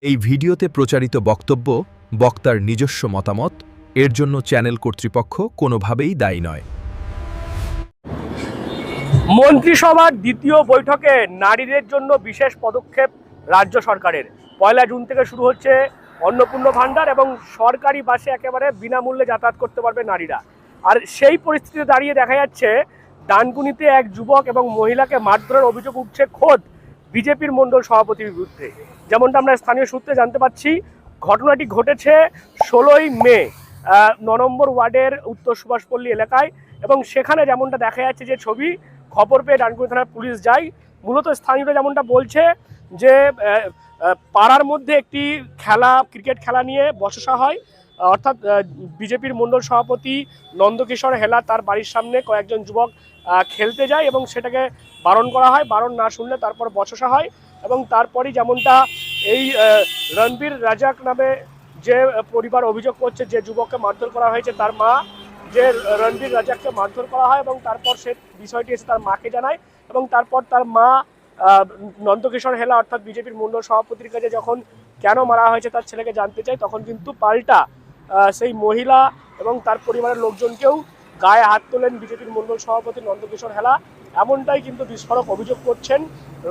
এই ভিডিওতে প্রচারিত বক্তব্য বক্তার নিজস্ব মতামত, এর জন্য চ্যানেল কর্তৃপক্ষ কোনোভাবেই দায়ী নয়। মন্ত্রিসভার দ্বিতীয় বৈঠকে নারীদের জন্য বিশেষ পদক্ষেপ রাজ্য সরকারের। 1 জুন থেকে শুরু হচ্ছে অন্নপূর্ণা ভাণ্ডার এবং সরকারি বাসে একেবারে বিনামূল্যে যাতায়াত করতে পারবে নারীরা। আর সেই পরিস্থিতিতে দাঁড়িয়ে দেখা যাচ্ছে ডানকুনিতে এক যুবক এবং মহিলাকে মারধরের অভিযোগ উঠছে খোদ বিজেপির মণ্ডল সভাপতির বিরুদ্ধে। যেমনটা আমরা স্থানীয় সূত্রে জানতে পারছি, ঘটনাটি ঘটেছে 16ই মে 9 নম্বর ওয়ার্ডের উত্তর সুভাষপল্লী এলাকায়। এবং সেখানে যেমনটা দেখা যাচ্ছে যে ছবি, খবর পেয়ে ডানকুনি থানার পুলিশ যায়। মূলত স্থানীয়রা যেমনটা বলছে যে পাড়ার মধ্যে একটি ক্রিকেট খেলা নিয়ে বচসা হয়, অর্থাৎ বিজেপির মণ্ডল সভাপতি নন্দকিশোর হেলা তার বাড়ির সামনে কয়েকজন যুবক খেলতে যায় এবং সেটাকে বারণ করা হয়। বারণ না শুনলে তারপর বচসা হয় এবং তারপরই যেমনটা এই রণবীর রাজাক নামে যে পরিবার অভিযোগ করছে যে যুবককে মারধর করা হয়েছে, তার মা, যে রণবীর রাজাককে মারধর করা হয় এবং তারপর সে বিষয়টি এসে তার মাকে জানায় এবং তারপর তার মা নন্দকিশোর হেলা অর্থাৎ বিজেপির মণ্ডল সভাপতির কাছে যখন কেন মারা হয়েছে তার ছেলেকে জানতে চায়, তখন কিন্তু পাল্টা সেই মহিলা এবং তার পরিবারের লোকজনকেও গায়ে হাত তোলেন বিজেপির মণ্ডল সভাপতি নন্দকিশোর হেলা। এমনটাই কিন্তু বিস্ফোরক অভিযোগ করছেন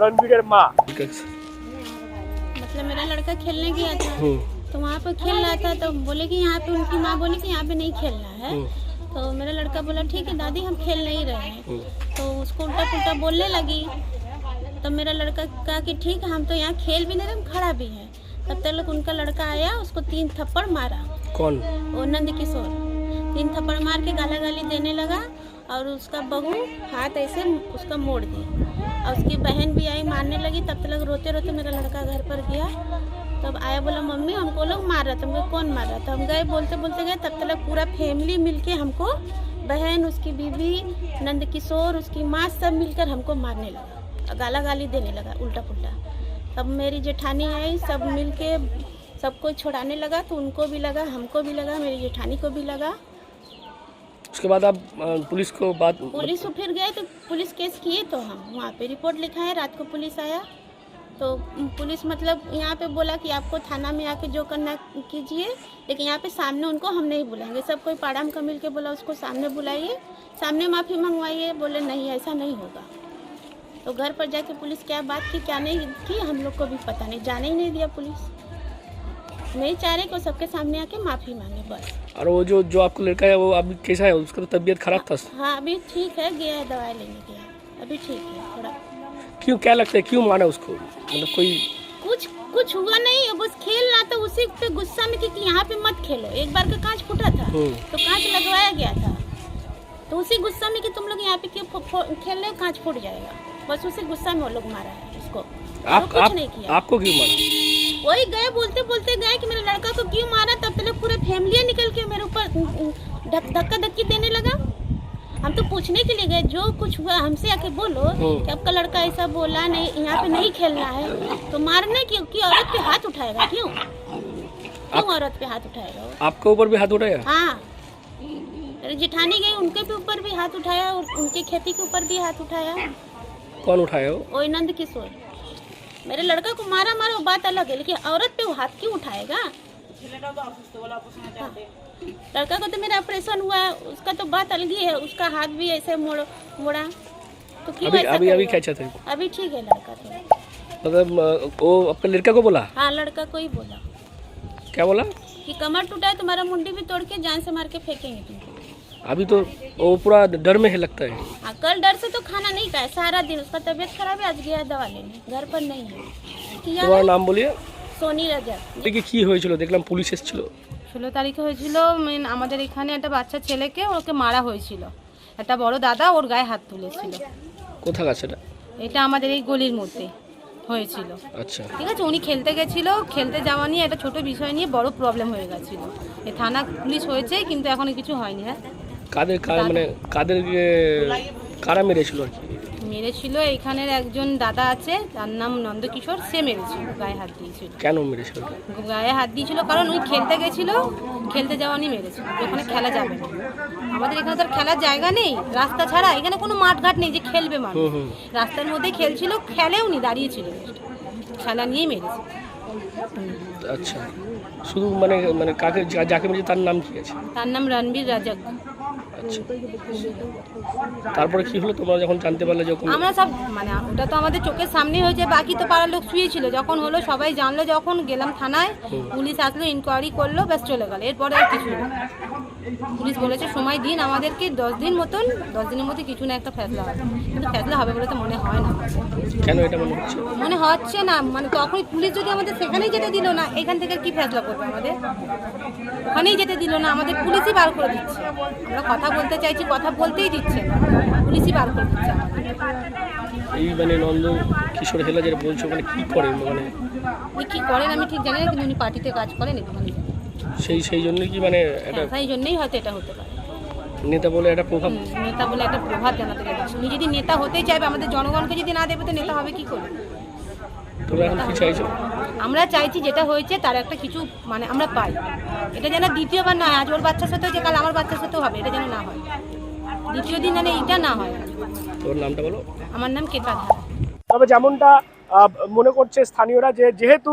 রণবীরের মা। मतलब मेरा लड़का खेलने गया था तो वहाँ पे खेल रहा था, तो बोले कि यहाँ पे, उनकी माँ बोली कि यहाँ पे नहीं खेलना है। तो मेरा लड़का बोला ठीक है दादी हम खेल नहीं रहे हैं। तो उसको उल्टा पुल्टा बोलने लगी। तो मेरा लड़का कहा कि ठीक है हम तो यहाँ खेल भी नहीं रहे, हम खड़ा भी हैं। तब तक उनका लड़का आया, उसको 3 थप्पड़ मारा। कौन? वो नंदकिशोर 3 थप्पड़ मार के गाला गाली देने लगा और उसका बहू हाथ ऐसे उसका मोड़ दी और उसकी बहन भी आई मारने लगी। तब तक रोते रोते मेरा लड़का घर पर गया। तब आया बोला मम्मी हमको लोग मार रहा था। हमको कौन मार रहा था? हम गए, बोलते बोलते गए। तब तक पूरा फैमिली मिलके हमको, बहन, उसकी बीवी, नंदकिशोर, उसकी माँ, सब मिलकर हमको मारने लगा, गाला गाली देने लगा उल्टा पुल्टा। तब मेरी जेठानी आई, सब मिलके सबको छुड़ाने लगा। तो उनको भी लगा, हमको भी लगा, मेरी जेठानी को भी लगा। उसके बाद आप पुलिस को पुलिस को फिर गए तो पुलिस केस किए। तो हम वहाँ पे रिपोर्ट लिखा है। रात को पुलिस आया तो पुलिस मतलब यहाँ पे बोला कि आपको थाना में आके जो करना कीजिए, लेकिन यहाँ पे सामने उनको हम नहीं बुलाएंगे। सब कोई पाड़ा में मिल के बोला उसको सामने बुलाइए, सामने माफ़ी मंगवाइए। बोले नहीं ऐसा नहीं होगा। तो घर पर जाके पुलिस क्या बात की क्या नहीं की हम लोग को भी पता नहीं, जाने ही नहीं दिया पुलिस। नहीं चाह रहे कि सबके सामने आके माफ़ी मांगे बस। और वो जो आपको लड़का है वो अभी कैसा है? उसका तो तबीयत खराब था। हाँ अभी ठीक है, गया है दवाई लेने गया, अभी ठीक है थोड़ा। क्यों, क्या लगता है क्यों मारा उसको? मतलब कोई कुछ हुआ नहीं, बस खेल रहा था उसी पे गुस्सा में कि यहाँ पे मत खेलो। एक बार का कांच फूटा था तो कांच लगवाया गया था, तो उसी गुस्सा में कि तुम लोग यहाँ पे क्यों खेल रहे हो, कांच फूट जाएगा, बस उसी गुस्सा में वो लोग मारा है उसको। कुछ नहीं किया। आपको क्यों मारा? वही गए बोलते बोलते गए कि मेरे लड़का को क्यों मारा। तब तक पूरा फैमिली निकल के मेरे ऊपर धक्का धक्की देने लगा। हम तो पूछने के लिए गए जो कुछ हुआ हमसे आके बोलो कि आपका लड़का ऐसा बोला, नहीं यहाँ पे नहीं खेलना है। तो मारना क्यों कि औरत पे हाथ उठाएगा? क्यों औरत पे हाथ उठाएगा? आपके ऊपर भी हाथ उठाया? हाँ मेरी जेठानी गई, उनके भी ऊपर भी हाथ उठाया और उनकी खेती के ऊपर भी हाथ उठाया। कौन उठाया? वो नंदकिशोर। मेरे लड़का को मारा वो बात अलग है, लेकिन औरत पे वो हाथ क्यों उठाएगा? लड़का को तो मेरा ऑपरेशन हुआ है, उसका तो बात अलग ही है, उसका हाथ भी ऐसे मोड़ा तो क्यों ऐसा? अभी क्या चाहते हैं? अभी ठीक है लड़का तो। मतलब वो अपने लड़का को बोला? हाँ लड़का को ही बोला। क्या बोला? कि कमर टूटा है, तुम्हारा मुंडी भी तोड़ के जान से मार के फेंकेंगे तुमको। अभी तो वो पूरा डर में है लगता है। हाँ कल डर से तो खाना नहीं खाया सारा दिन, उसका तबीयत खराब है, आज गया दवा लेने, घर पर नहीं है। তোমার নাম বলিয়ে? সোনি রাজা। দেখি কি হয়েছিল, দেখলাম পুলিশ এসেছিল। 16 তারিখে হয়েছিল। আমাদের এখানে একটা বাচ্চা ছেলেকে ওকে মারা হয়েছিল, একটা বড় দাদা ওর গায়ে হাত তুলেছিল। কোথা কাছে এটা? এটা আমাদের এই গলির মধ্যে হয়েছিল। আচ্ছা ঠিক আছে, উনি খেলতে গেছিল, খেলতে যাওয়া নিয়ে একটা ছোট বিষয় নিয়ে বড় প্রবলেম হয়ে গেছিল। এই থানা পুলিশ হয়েছে কিন্তু এখনো কিছু হয়নি। হ্যাঁ কারা মেরেছিল আর কি? মেরেছিল এখানের একজন দাদা আছে, তার নাম নন্দকিশোর, সে মেরেছিল, গায়ে হাত দিয়েছিল। কেন মেরেছিল? গায়ে হাত দিয়েছিল কারণ ওই খেলতে গেছিল, খেলতে যাওয়া নিয়ে মেরেছিল। ওখানে খেলা যাবে না, আমাদের এখানে তো খেলার জায়গা নেই, রাস্তা ছাড়া এখানে কোনো মাঠঘাট নেই যে খেলবে মানুষ। রাস্তার মধ্যে খেলছিল, খেলেও নি, দাঁড়িয়েছিল, খেলা নিয়েই মেরেছে। আচ্ছা, শুধু মানে মানে কাকে যাকে মেরেছে তার নাম কি আছে? তার নাম রণবীর রাজাক। আচ্ছা, তারপরে কি হলো তোমরা যখন জানতে পারলে? যখন আমরা সব মানে ওটা তো আমাদের চোখের সামনে হয়েছে, বাকি তো পাড়ার লোক শুয়েছিল। যখন হলো সবাই জানলো, যখন গেলাম থানায়, পুলিশ আসলো, ইনকোয়ারি করলো, ব্যাস চলে গেল। এরপরে আর কিছু না। পুলিশ বলেছে সময় দিন আমাদেরকে 10 দিন মতন, 10 দিনের মধ্যে কিছু না একটা ফেসলা হবে। কিন্তু ফেসলা হবে বলে তো মনে হয় না। কেন এটা মনে হচ্ছে? মনে হচ্ছে না, মানে তখন পুলিশ যদি আমাদের সেখানেই যেতে দিল না, এখান থেকে কি ফেসলা করবে আমাদের? ওখানেই যেতে দিল না, আমাদের পুলিশই বার করে দিচ্ছে। আমরা কথা বলতে চাইছি, কথা বলতেই দিচ্ছে না, পুলিশই বার করে দিচ্ছে আমাদের। এই মানে নন্দ কিশোর হেলা যেটা বলছো, মানে কি করেন? মানে উনি কি করেন আমি ঠিক জানি না, কিন্তু উনি পার্টিতে কাজ করেন এখানে। সেই জন্য কি মানে এটা সেই জন্যই হয়তো এটা হতে পারে। নেতা বলে একটা প্রভাব? নেতা বলে একটা প্রভাব জানাতে গেছে। উনি যদি নেতা হতেই চাইবে, আমাদের জনগণকে যদি না দেবে তো নেতা হবে কি করে? তোমরা এখন কি চাইছো? আমরা চাইছি যেটা হয়েছে তার একটা কিছু মানে আমরা পাই। এটা যেন দ্বিতীয়বার না হয়। আজ ওর বাচ্চার সাথেও যে কাল আমার বাচ্চার সাথেও হবে, এটা যেন না হয়। দ্বিতীয় দিন যেন এটা না হয়। তোর নামটা বলো। আমার নাম কেতা ধারা। তবে যেমনটা মনে করছে স্থানীয়রা, যে যেহেতু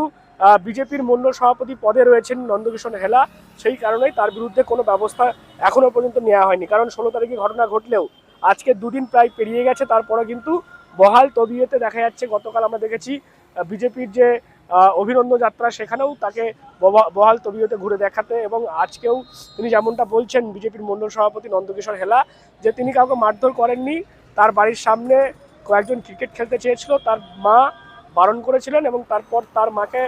বিজেপির মণ্ডল সভাপতি পদে রয়েছেন নন্দকিশোর হেলা, সেই কারণেই তার বিরুদ্ধে কোনো ব্যবস্থা এখনো পর্যন্ত নেওয়া হয়নি। কারণ 16 তারিখে ঘটনা ঘটলেও আজকে 2 দিন প্রায় পেরিয়ে গেছে, তারপরে কিন্তু বহাল তবিয়তে দেখা যাচ্ছে। গতকাল আমরা দেখেছি বিজেপির যে অভিনন্দন যাত্রা, সেখানেও তাকে বহাল তবিয়তে ঘুরে দেখাতে, এবং আজকেও তিনি যেমনটা বলছেন বিজেপির মণ্ডল সভাপতি নন্দকিশোর হেলা, যে তিনি কাউকে মারধর করেননি। তার বাড়ির সামনে কয়েকজন ক্রিকেট খেলতে চেয়েছিল, তার মা বারণ করেছিলেন, এবং তারপর তার মাকে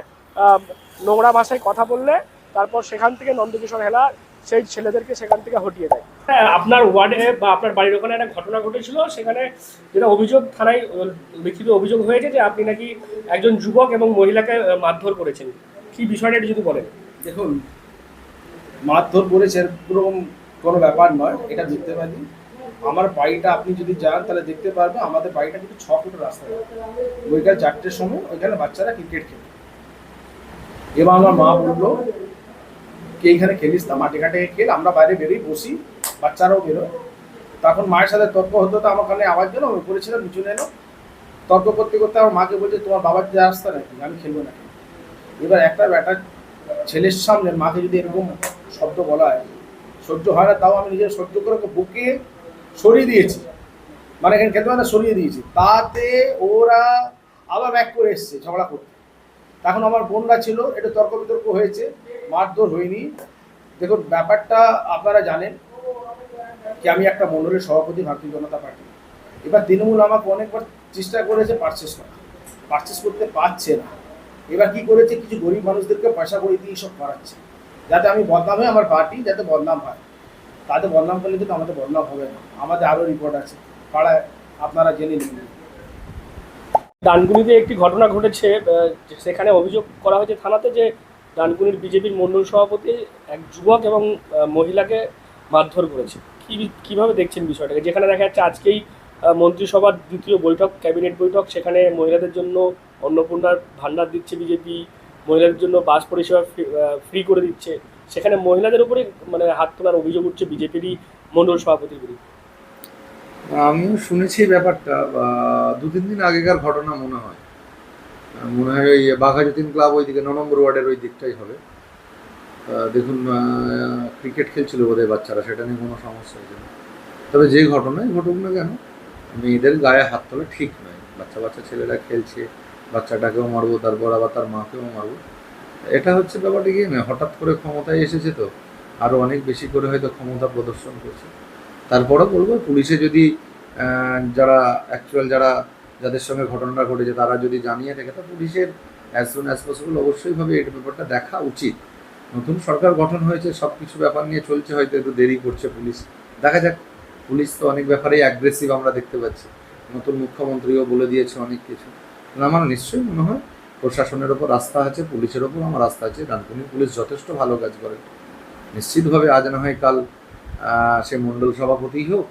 নোংরা ভাষায় কথা বললে তারপর সেখান থেকে নন্দকিশোর হেলা সেই ছেলেদেরকে সেখান থেকে হটিয়ে দেয়। হ্যাঁ, আপনার ওয়ার্ডে বা আপনার বাড়ির ওখানে একটা ঘটনা ঘটেছিল, সেখানে যেটা অভিযোগ থানায় লিখিত অভিযোগ হয়েছে যে আপনি নাকি একজন যুবক এবং মহিলাকে মারধর করেছেন। কি বিষয়টা একটু যদি বলেন। দেখুন, মারধর করেছে এরকম কোনো ব্যাপার নয়, এটা দেখতে পারি। আমার বাড়িটা আপনি যদি যান তাহলে দেখতে পারবেন, আমাদের বাড়িটা কিন্তু 6 ফুটের রাস্তা। ওইখানে 4টের সময় ওইখানে বাচ্চারা ক্রিকেট খেলে, এবার আমার মা বললো কে এইখানে খেলিস না, মাঠে ঘাটে খেল। আমরা বাইরে বেরিয়ে বসি, বাচ্চারাও বেরোয়। তখন মায়ের সাথে তর্ক হতো, তো আমার কানে আওয়াজ গেল, আমি করেছিলাম নিচু এলো। তর্ক করতে করতে আমার মাকে বলছে তোমার বাবার যে রাস্তা নাকি, আমি খেলবো না। এবার একটা ব্যাটার ছেলের সামনে মাকে যদি এরকম শব্দ বলা হয়, সহ্য হয় না। তাও আমি নিজের সহ্য করে বুকে সরিয়ে দিয়েছি, মানে এখানে খেলতে পারে না, সরিয়ে দিয়েছি। তাতে ওরা আবার ব্যাক করে এসছে ঝগড়া করতে। তখন আমার বোনরা ছিল, একটু তর্ক বিতর্ক হয়েছে, মারধর হয়নি। দেখুন, ব্যাপারটা আপনারা জানেন কি আমি একটা মণ্ডলের সভাপতি ভারতীয় জনতা পার্টি। এবার তৃণমূল আমাকে অনেকবার চেষ্টা করেছে পারচেস করতে পারছে না। এবার কি করেছে, কিছু গরিব মানুষদেরকে পয়সা করে দিয়ে সব করাচ্ছে, যাতে আমি বদনাম হই, আমার পার্টি যাতে বদনাম হয়। তাতে বদনাম করলে কিন্তু আমাদের বদনাম হবে না। আমাদের আরও রিপোর্ট আছে পাড়ায়, আপনারা জেনে নিন। ডানকুনিতে একটি ঘটনা ঘটেছে, সেখানে অভিযোগ করা হয়েছে থানাতে যে ডানকুনির বিজেপির মণ্ডল সভাপতি এক যুবক এবং মহিলাকে মারধর করেছে। কিভাবে দেখছেন বিষয়টাকে? যেখানে দেখা যাচ্ছে আজকেই মন্ত্রিসভার 2য় বৈঠক, ক্যাবিনেট বৈঠক, সেখানে মহিলাদের জন্য অন্নপূর্ণার ভান্ডার দিচ্ছে বিজেপি, মহিলাদের জন্য বাস পরিষেবা ফ্রি করে দিচ্ছে, সেখানে মহিলাদের উপরে মানে হাত তোলার অভিযোগ উঠছে বিজেপিরই মণ্ডল সভাপতির বিরুদ্ধে। আমিও শুনেছি ব্যাপারটা, 2-3 দিন আগেকার ঘটনা মনে হয় ওই বাঘাযতীন ক্লাব ওইদিকে 9 নম্বর ওয়ার্ডের ওই দিকটাই হবে। দেখুন, ক্রিকেট খেলছিল বোধহয় বাচ্চারা, সেটা নিয়ে কোনো সমস্যা হয়েছে না। তবে যে ঘটনাই ঘটুক না কেন, মেয়েদের গায়ে হাত তোলা ঠিক নয়। বাচ্চা ছেলেরা খেলছে, বাচ্চাটাকেও মারবো, তারপর আবার তার মাকেও মারবো, এটা হচ্ছে ব্যাপারটা। কি হঠাৎ করে ক্ষমতায় এসেছে, তো আরও অনেক বেশি করে হয়তো ক্ষমতা প্রদর্শন করছে। তারপরেও বলবো, পুলিশে যদি যারা অ্যাকচুয়াল যাদের সঙ্গে ঘটনাটা ঘটেছে তারা যদি জানিয়ে থাকে, তো পুলিশের অ্যাজ সুন অ্যাজ পসিবল অবশ্যইভাবে এই ব্যাপারটা দেখা উচিত। নতুন সরকার গঠন হয়েছে, সব কিছু ব্যাপার নিয়ে চলছে, হয়তো একটু দেরি করছে পুলিশ। দেখা যাক, পুলিশ তো অনেক ব্যাপারেই অ্যাগ্রেসিভ আমরা দেখতে পাচ্ছি। নতুন মুখ্যমন্ত্রীও বলে দিয়েছে অনেক কিছু। আমার নিশ্চয়ই মনে হয় প্রশাসনের ওপর আস্থা আছে, পুলিশের ওপর আমার আস্থা আছে। ডানকুনির পুলিশ যথেষ্ট ভালো কাজ করে। নিশ্চিতভাবে আজ না হয় কাল সে মণ্ডল সভাপতিই হোক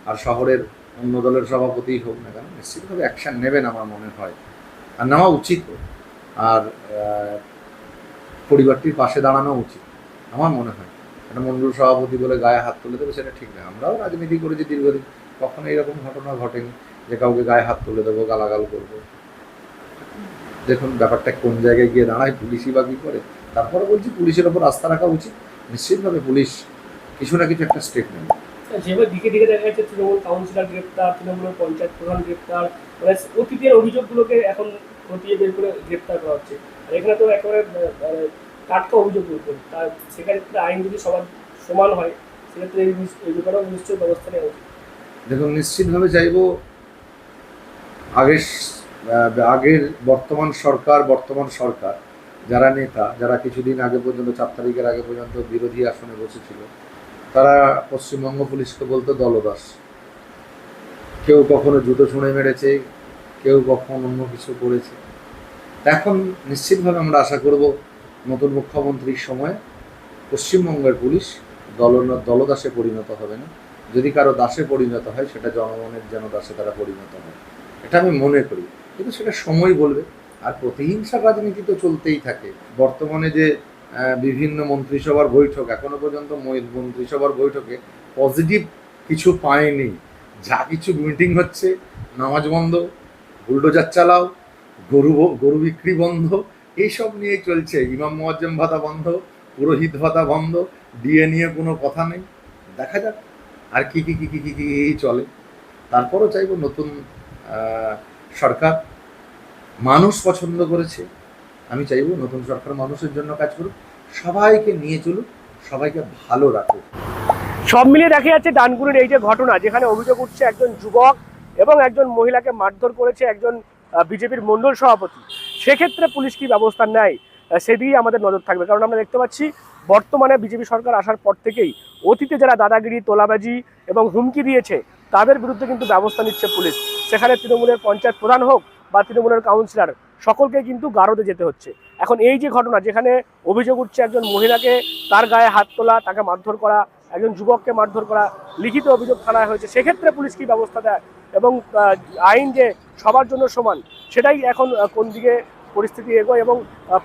আর শহরের অন্য দলের সভাপতিই হোক না কেন, নিশ্চিতভাবে অ্যাকশান নেবেন আমার মনে হয়, আর নেওয়া উচিত। আর পরিবারটির পাশে দাঁড়ানো উচিত আমার মনে হয়। একটা মণ্ডল সভাপতি বলে গায়ে হাত তুলে দেবে, সেটা ঠিক না। আমরাও রাজনীতি করেছি দীর্ঘদিন, কখনো এরকম ঘটনা ঘটেনি যে কাউকে গায়ে হাত তুলে দেবো, গালাগাল করবো। দেখুন ব্যাপারটা কোন জায়গায় গিয়ে দাঁড়ায়, পুলিশই বা কী করে। তারপরে বলছি পুলিশের ওপর আস্থা রাখা উচিত। নিশ্চিতভাবে পুলিশ কিছু না কিছু একটা স্টেপ নেবে। যেভাবে দিকে দিকে দেখা যাচ্ছে তৃণমূল কাউন্সিলর গ্রেপ্তার, তৃণমূলের পঞ্চায়েত প্রধান গ্রেপ্তার, মানে অতীতের অভিযোগগুলোকে এখন খতিয়ে বের করে গ্রেপ্তার করা হচ্ছে। আর এখানে তো একেবারে টাটকা অভিযোগ উঠবে, তার সেক্ষেত্রে আইন যদি সবার সমান হয় সেক্ষেত্রে এই ব্যাপারেও নিশ্চয়ই ব্যবস্থা নেওয়া উচিত। দেখুন নিশ্চিতভাবে চাইব আগের বর্তমান সরকার যারা নেতা, যারা কিছুদিন আগে পর্যন্ত 4 তারিখের আগে পর্যন্ত বিরোধী আসনে বসেছিল, তারা পশ্চিমবঙ্গ পুলিশকে বলতো দলদাস। কেউ কখনো জুতো ছুঁড়ে মেরেছে, কেউ কখনো অন্য কিছু করেছে। এখন নিশ্চিতভাবে আমরা আশা করব নতুন মুখ্যমন্ত্রীর সময় পশ্চিমবঙ্গের পুলিশ দলদাসে পরিণত হবে না। যদি কারো দাসে পরিণত হয় সেটা জনগণের যেন দাসে তারা পরিণত হয়, এটা আমি মনে করি। কিন্তু সেটা সময় বলবে। আর প্রতিহিংসার রাজনীতি তো চলতেই থাকে। বর্তমানে যে বিভিন্ন মন্ত্রিসভার বৈঠক, এখনো পর্যন্ত মন্ত্রিসভার বৈঠকে পজিটিভ কিছু পায়নি। যা কিছু মিটিং হচ্ছে, নামাজ বন্ধ, বুলডোজার চালাও, গরু বিক্রি বন্ধ, এইসব নিয়ে চলছে। ইমাম মুয়াজ্জেম ভাতা বন্ধ, পুরোহিত ভাতা বন্ধ, ডিএ নিয়ে কোনো কথা নেই। দেখা যাক আর কি কি কি কি কি কি চলে। তারপরও চাইব নতুন সরকার মানুষ পছন্দ করেছে, আমি চাইব নতুন সরকার মানুষের জন্য কাজ করুক, সবাইকে নিয়ে চলুক, সবাইকে ভালো রাখুক। সব মিলিয়ে দেখা যাচ্ছে ডানকুনির এই যে ঘটনা, যেখানে অভিযোগ উঠছে একজন যুবক এবং একজন মহিলাকে মারধর করেছে একজন বিজেপির মণ্ডল সভাপতি, সেক্ষেত্রে পুলিশ কি ব্যবস্থা নেয় সেদিকেই আমাদের নজর থাকবে। কারণ আমরা দেখতে পাচ্ছি বর্তমানে বিজেপি সরকার আসার পর থেকেই অতীতে যারা দাদাগিরি, তোলাবাজি এবং হুমকি দিয়েছে তাদের বিরুদ্ধে কিন্তু ব্যবস্থা নিচ্ছে পুলিশ। সেখানে তৃণমূলের পঞ্চায়েত প্রধান হোক বা তৃণমূলের কাউন্সিলর, সকলকে কিন্তু গারদে যেতে হচ্ছে। এখন এই যে ঘটনা, যেখানে অভিযোগ উঠছে একজন মহিলাকে তার গায়ে হাত তোলা, তাকে মারধর করা, একজন যুবককে মারধর করা, লিখিত অভিযোগ থানায় হয়েছে, সেক্ষেত্রে পুলিশ কি ব্যবস্থা দেয় এবং আইন যে সবার জন্য সমান, সেটাই এখন কোন দিকে পরিস্থিতি এগোয় এবং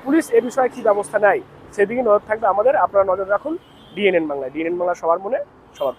পুলিশ এ বিষয়ে কি ব্যবস্থা নেয় সেদিকে নজর থাকবে আমাদের। আপনারা নজর রাখুন ডিএনএন বাংলায়। ডিএনএন বাংলা সবার মনে, সবার